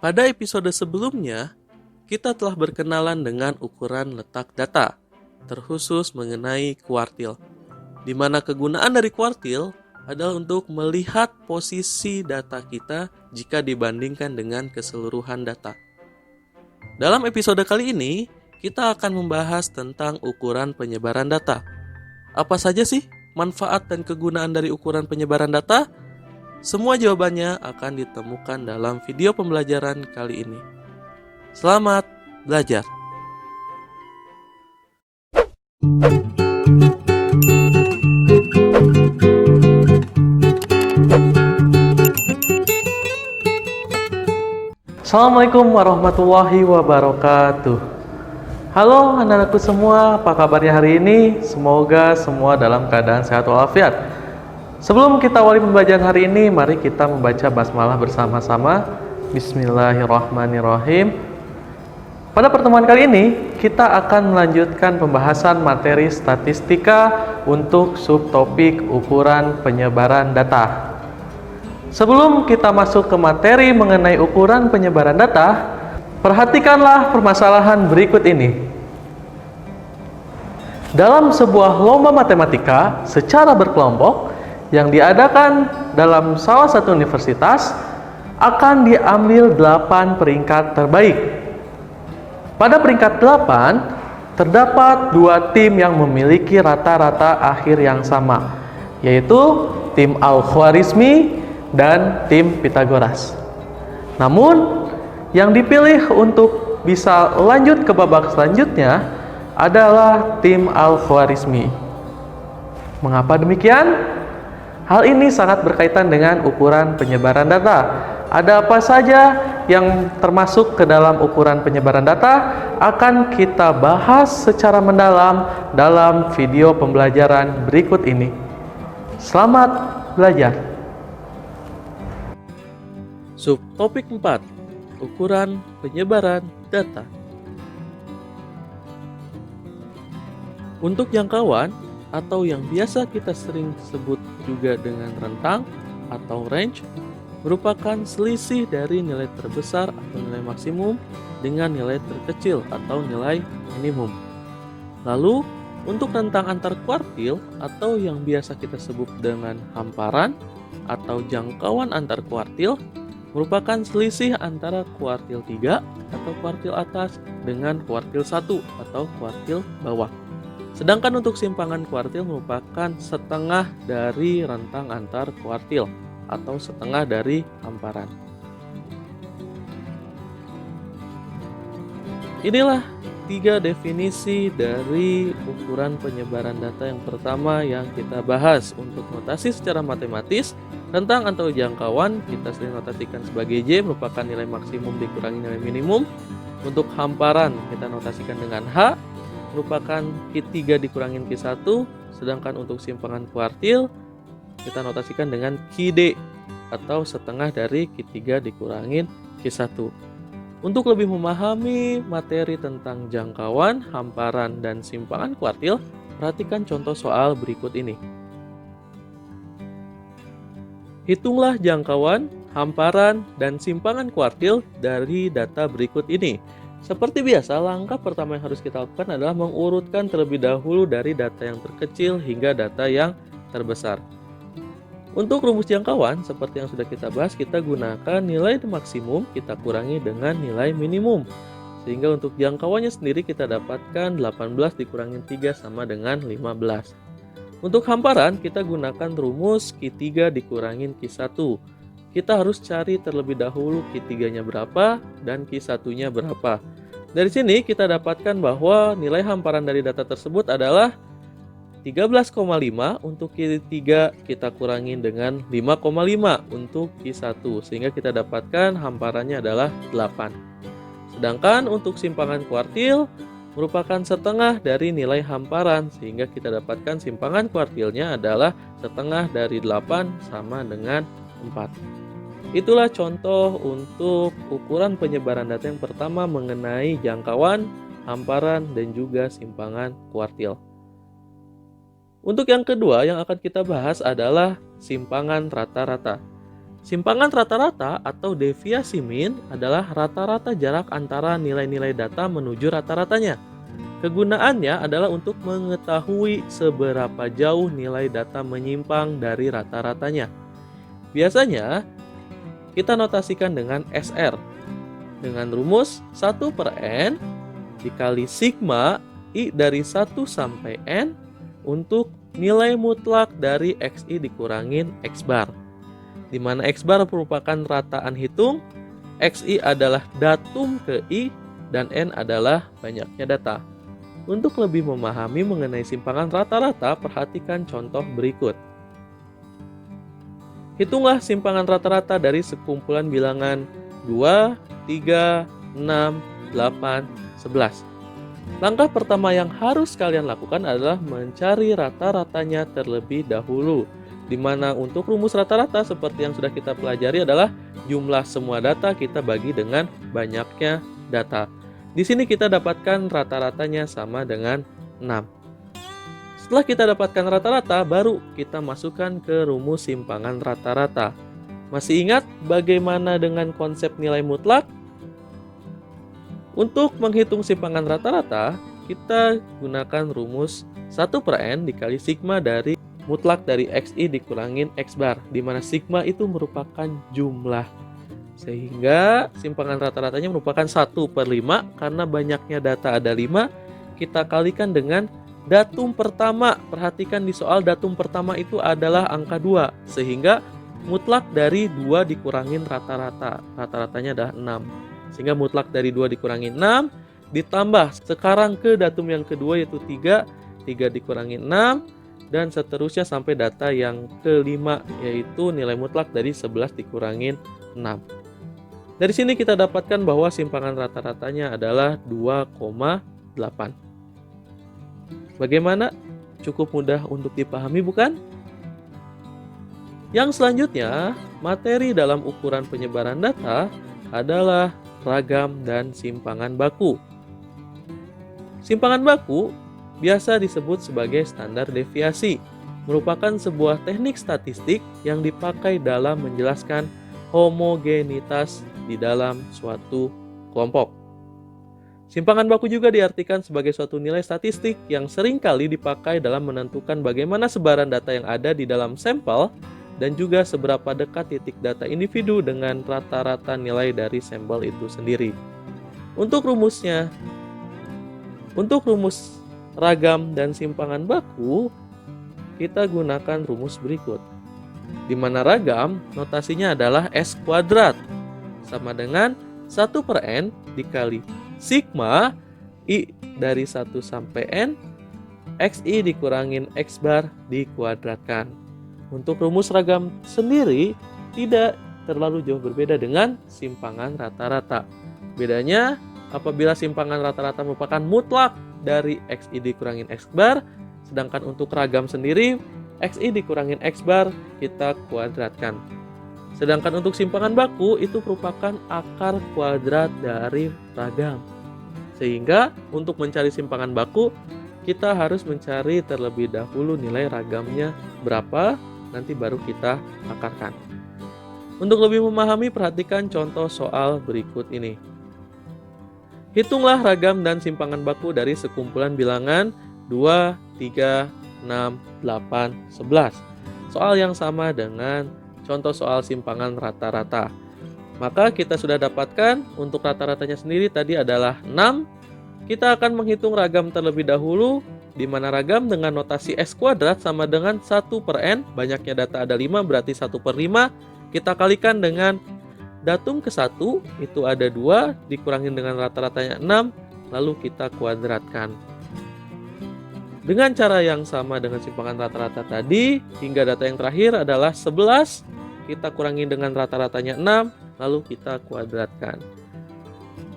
Pada episode sebelumnya, kita telah berkenalan dengan ukuran letak data, terkhusus mengenai kuartil, di mana kegunaan dari kuartil adalah untuk melihat posisi data kita jika dibandingkan dengan keseluruhan data. Dalam episode kali ini, kita akan membahas tentang ukuran penyebaran data. Apa saja sih manfaat dan kegunaan dari ukuran penyebaran data? Semua jawabannya akan ditemukan dalam video pembelajaran kali ini. Selamat belajar! Assalamualaikum warahmatullahi wabarakatuh. Halo anak-anakku semua, apa kabarnya hari ini? Semoga semua dalam keadaan sehat walafiat. Sebelum kita awali pembelajaran hari ini, mari kita membaca basmalah bersama-sama. Bismillahirrahmanirrahim. Pada pertemuan kali ini, kita akan melanjutkan pembahasan materi statistika untuk subtopik ukuran penyebaran data. Sebelum kita masuk ke materi mengenai ukuran penyebaran data, perhatikanlah permasalahan berikut ini. Dalam sebuah lomba matematika secara berkelompok yang diadakan dalam salah satu universitas, akan diambil 8 peringkat terbaik. Pada peringkat 8, terdapat 2 tim yang memiliki rata-rata akhir yang sama, yaitu tim Al-Khwarizmi dan tim Pitagoras. Namun, yang dipilih untuk bisa lanjut ke babak selanjutnya adalah tim Al-Khwarizmi. Mengapa demikian? Hal ini sangat berkaitan dengan ukuran penyebaran data. Ada apa saja yang termasuk ke dalam ukuran penyebaran data akan kita bahas secara mendalam dalam video pembelajaran berikut ini. Selamat belajar. Subtopik 4. Ukuran penyebaran data. Untuk jangkauan atau yang biasa kita sering sebut juga dengan rentang atau range, merupakan selisih dari nilai terbesar atau nilai maksimum dengan nilai terkecil atau nilai minimum. Lalu, untuk rentang antar kuartil atau yang biasa kita sebut dengan hamparan atau jangkauan antar kuartil, merupakan selisih antara kuartil 3 atau kuartil atas dengan kuartil 1 atau kuartil bawah. Sedangkan untuk simpangan kuartil merupakan setengah dari rentang antar kuartil atau setengah dari hamparan. Inilah 3 definisi dari ukuran penyebaran data yang pertama yang kita bahas. Untuk notasi secara matematis, rentang atau jangkauan kita sering notasikan sebagai J, merupakan nilai maksimum dikurangi nilai minimum. Untuk hamparan kita notasikan dengan H, merupakan Q3 dikurangin Q1, sedangkan untuk simpangan kuartil kita notasikan dengan QD atau setengah dari Q3 dikurangin Q1. Untuk lebih memahami materi tentang jangkauan, hamparan, dan simpangan kuartil, perhatikan contoh soal berikut ini. Hitunglah jangkauan, hamparan, dan simpangan kuartil dari data berikut ini. Seperti biasa, langkah pertama yang harus kita lakukan adalah mengurutkan terlebih dahulu dari data yang terkecil hingga data yang terbesar. Untuk rumus jangkauan, seperti yang sudah kita bahas, kita gunakan nilai maksimum kita kurangi dengan nilai minimum. Sehingga untuk jangkauannya sendiri kita dapatkan 18 dikurangin 3 sama dengan 15. Untuk hamparan, kita gunakan rumus Q3 dikurangin Q1. Kita harus cari terlebih dahulu Q3-nya berapa dan Q1-nya berapa. Dari sini kita dapatkan bahwa nilai hamparan dari data tersebut adalah 13,5 untuk Q3 kita kurangin dengan 5,5 untuk Q1. Sehingga kita dapatkan hamparannya adalah 8. Sedangkan untuk simpangan kuartil merupakan setengah dari nilai hamparan. Sehingga kita dapatkan simpangan kuartilnya adalah setengah dari 8 sama dengan 4. Itulah contoh untuk ukuran penyebaran data yang pertama mengenai jangkauan, hamparan, dan juga simpangan kuartil. Untuk yang kedua yang akan kita bahas adalah simpangan rata-rata. Simpangan rata-rata atau deviasi min adalah rata-rata jarak antara nilai-nilai data menuju rata-ratanya. Kegunaannya adalah untuk mengetahui seberapa jauh nilai data menyimpang dari rata-ratanya. Biasanya, kita notasikan dengan SR dengan rumus 1 per N dikali sigma I dari 1 sampai N untuk nilai mutlak dari XI dikurangin X bar. Di mana X bar merupakan rataan hitung, XI adalah datum ke I, dan N adalah banyaknya data. Untuk lebih memahami mengenai simpangan rata-rata, perhatikan contoh berikut. Hitunglah simpangan rata-rata dari sekumpulan bilangan 2, 3, 6, 8, 11. Langkah pertama yang harus kalian lakukan adalah mencari rata-ratanya terlebih dahulu. Di mana untuk rumus rata-rata seperti yang sudah kita pelajari adalah jumlah semua data kita bagi dengan banyaknya data. Di sini kita dapatkan rata-ratanya sama dengan 6. Setelah kita dapatkan rata-rata, baru kita masukkan ke rumus simpangan rata-rata. Masih ingat bagaimana dengan konsep nilai mutlak? Untuk menghitung simpangan rata-rata, kita gunakan rumus 1 per N dikali sigma dari mutlak dari XI dikurangin X bar, di mana sigma itu merupakan jumlah. Sehingga simpangan rata-ratanya merupakan 1 per 5, karena banyaknya data ada 5, kita kalikan dengan datum pertama. Perhatikan di soal datum pertama itu adalah angka 2, sehingga mutlak dari 2 dikurangin rata-rata. Rata-ratanya adalah 6. Sehingga mutlak dari 2 dikurangin 6, ditambah sekarang ke datum yang kedua yaitu 3, 3 dikurangin 6, dan seterusnya sampai data yang kelima yaitu nilai mutlak dari 11 dikurangin 6. Dari sini kita dapatkan bahwa simpangan rata-ratanya adalah 2,8. Bagaimana? Cukup mudah untuk dipahami, bukan? Yang selanjutnya, materi dalam ukuran penyebaran data adalah ragam dan simpangan baku. Simpangan baku biasa disebut sebagai standar deviasi, merupakan sebuah teknik statistik yang dipakai dalam menjelaskan homogenitas di dalam suatu kelompok. Simpangan baku juga diartikan sebagai suatu nilai statistik yang seringkali dipakai dalam menentukan bagaimana sebaran data yang ada di dalam sampel dan juga seberapa dekat titik data individu dengan rata-rata nilai dari sampel itu sendiri. Untuk rumus ragam dan simpangan baku, kita gunakan rumus berikut. Di mana ragam notasinya adalah S kuadrat sama dengan 1 per N dikali sigma I dari 1 sampai N XI dikurangin X bar dikuadratkan. Untuk rumus ragam sendiri tidak terlalu jauh berbeda dengan simpangan rata-rata. Bedanya apabila simpangan rata-rata merupakan mutlak dari XI dikurangin X bar, sedangkan untuk ragam sendiri XI dikurangin X bar kita kuadratkan. Sedangkan untuk simpangan baku itu merupakan akar kuadrat dari ragam. Sehingga untuk mencari simpangan baku kita harus mencari terlebih dahulu nilai ragamnya berapa, nanti baru kita akarkan. Untuk lebih memahami, perhatikan contoh soal berikut ini. Hitunglah ragam dan simpangan baku dari sekumpulan bilangan 2, 3, 6, 8, 11. Soal yang sama dengan contoh soal simpangan rata-rata. Maka kita sudah dapatkan untuk rata-ratanya sendiri tadi adalah 6. Kita akan menghitung ragam terlebih dahulu, di mana ragam dengan notasi S kuadrat sama dengan 1 per N. Banyaknya data ada 5, berarti 1 per 5. Kita kalikan dengan datum ke-1 itu ada 2 dikurangin dengan rata-ratanya 6, lalu kita kuadratkan. Dengan cara yang sama dengan simpangan rata-rata tadi, hingga data yang terakhir adalah 11, kita kurangin dengan rata-ratanya 6, lalu kita kuadratkan.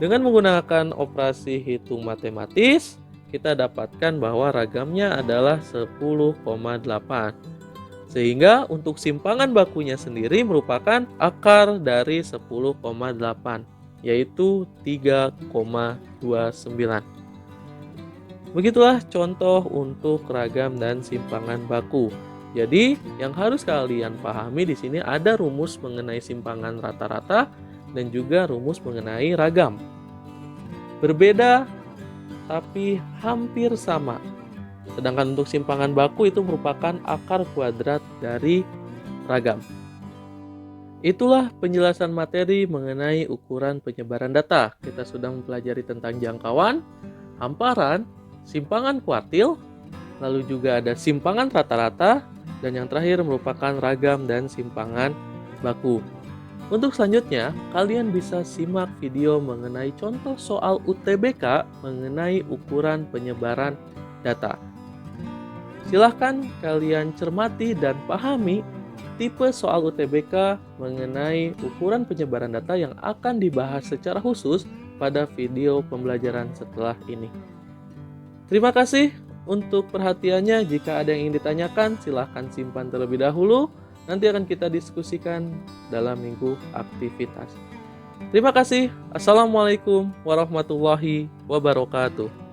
Dengan menggunakan operasi hitung matematis, kita dapatkan bahwa ragamnya adalah 10,8. Sehingga untuk simpangan bakunya sendiri merupakan akar dari 10,8, yaitu 3,29. Begitulah contoh untuk ragam dan simpangan baku. Jadi, yang harus kalian pahami di sini ada rumus mengenai simpangan rata-rata dan juga rumus mengenai ragam. Berbeda tapi hampir sama. Sedangkan untuk simpangan baku itu merupakan akar kuadrat dari ragam. Itulah penjelasan materi mengenai ukuran penyebaran data. Kita sudah mempelajari tentang jangkauan, hamparan, simpangan kuartil, lalu juga ada simpangan rata-rata, dan yang terakhir merupakan ragam dan simpangan baku. Untuk selanjutnya, kalian bisa simak video mengenai contoh soal UTBK mengenai ukuran penyebaran data. Silahkan kalian cermati dan pahami tipe soal UTBK mengenai ukuran penyebaran data yang akan dibahas secara khusus pada video pembelajaran setelah ini. Terima kasih untuk perhatiannya. Jika ada yang ingin ditanyakan, silahkan simpan terlebih dahulu. Nanti akan kita diskusikan dalam minggu aktivitas. Terima kasih. Assalamualaikum warahmatullahi wabarakatuh.